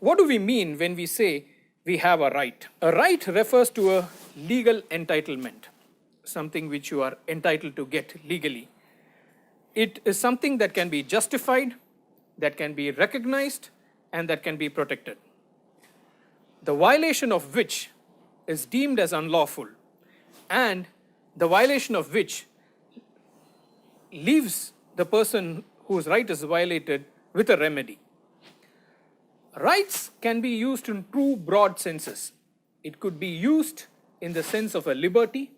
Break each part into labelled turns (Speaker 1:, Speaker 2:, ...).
Speaker 1: what do we mean when we say we have a right? A right refers to a legal entitlement, something which you are entitled to get legally. It is something that can be justified, that can be recognized, and that can be protected. The violation of which is deemed as unlawful, and the violation of which leaves the person whose right is violated with a remedy. Rights can be used in two broad senses. It could be used in the sense of a liberty,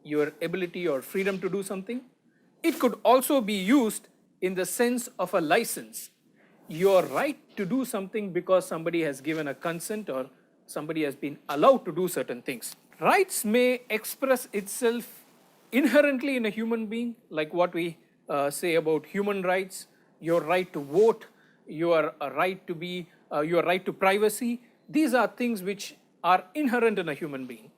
Speaker 1: your ability or freedom to do something. It could also be used in the sense of a license, your right to do something because somebody has given a consent or somebody has been allowed to do certain things. Rights may express itself inherently in a human being, like what we say about human rights, your right to vote, your right to be, your right to privacy. These are things which are inherent in a human being.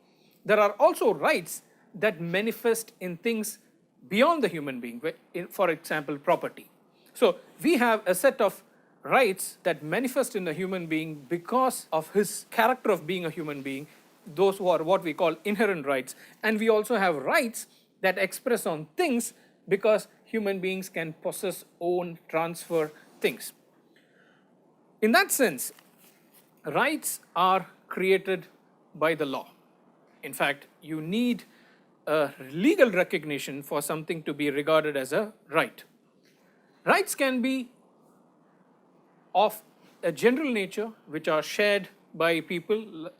Speaker 1: There are also rights that manifest in things beyond the human being, for example, property. So we have a set of rights that manifest in a human being because of his character of being a human being, those who are what we call inherent rights. And we also have rights that express on things because human beings can possess, own, transfer things. In that sense, rights are created by the law. In fact, you need a legal recognition for something to be regarded as a right. Rights can be of a general nature, which are shared by people,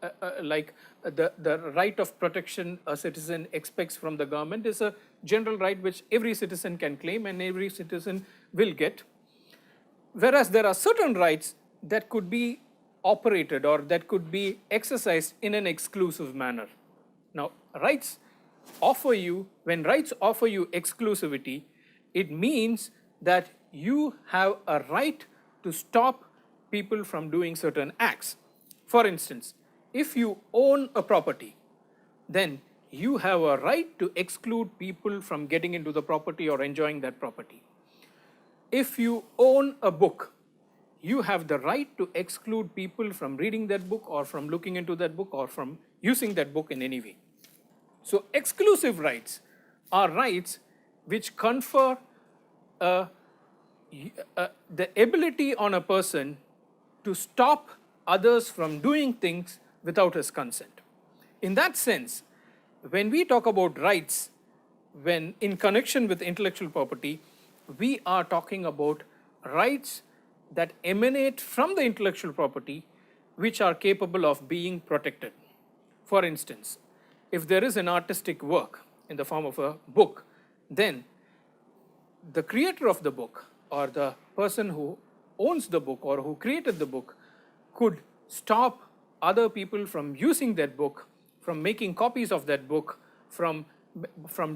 Speaker 1: like the right of protection a citizen expects from the government is a general right which every citizen can claim and every citizen will get. Whereas there are certain rights that could be operated or that could be exercised in an exclusive manner. Now, rights offer you, when rights offer you exclusivity, it means that you have a right to stop people from doing certain acts. For instance, if you own a property, then you have a right to exclude people from getting into the property or enjoying that property. If you own a book, you have the right to exclude people from reading that book or from looking into that book or from using that book in any way. So exclusive rights are rights which confer the ability on a person to stop others from doing things without his consent. In that sense, when we talk about rights, when in connection with intellectual property, we are talking about rights that emanate from the intellectual property which are capable of being protected. For instance, if there is an artistic work in the form of a book, then the creator of the book or the person who owns the book or who created the book could stop other people from using that book, from making copies of that book, from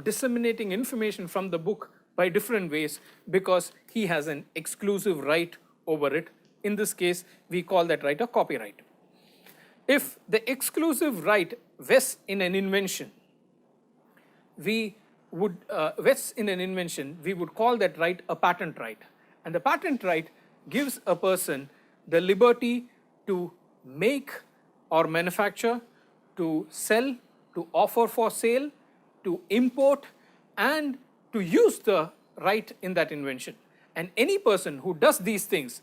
Speaker 1: disseminating information from the book by different ways because he has an exclusive right over it. In this case, we call that right a copyright. If the exclusive right vests in an invention, we would call that right a patent right. And the patent right gives a person the liberty to make or manufacture, to sell, to offer for sale, to import, and to use the right in that invention. And any person who does these things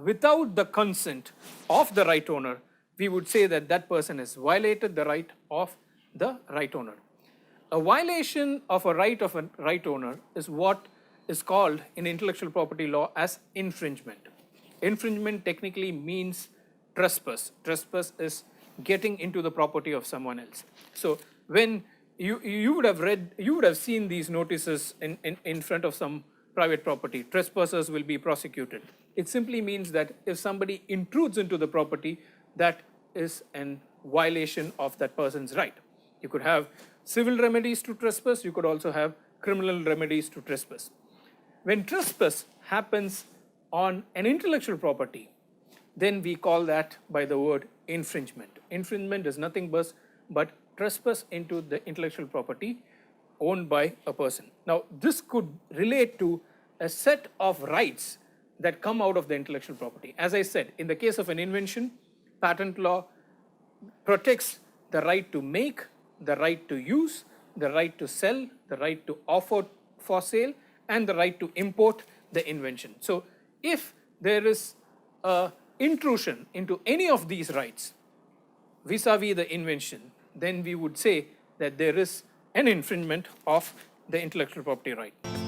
Speaker 1: without the consent of the right owner, we would say that that person has violated the right of the right owner. A violation of a right owner is what is called in intellectual property law as infringement. Infringement technically means trespass. Trespass is getting into the property of someone else. So when you would have seen these notices in front of some private property, trespassers will be prosecuted. It simply means that if somebody intrudes into the property, that is a violation of that person's right. You could have civil remedies to trespass, you could also have criminal remedies to trespass. When trespass happens on an intellectual property, then we call that by the word infringement. Infringement is nothing but trespass into the intellectual property owned by a person. Now, this could relate to a set of rights that come out of the intellectual property. As I said, in the case of an invention, patent law protects the right to make, the right to use, the right to sell, the right to offer for sale, and the right to import the invention. So if there is a intrusion into any of these rights vis-a-vis the invention, then we would say that there is an infringement of the intellectual property right.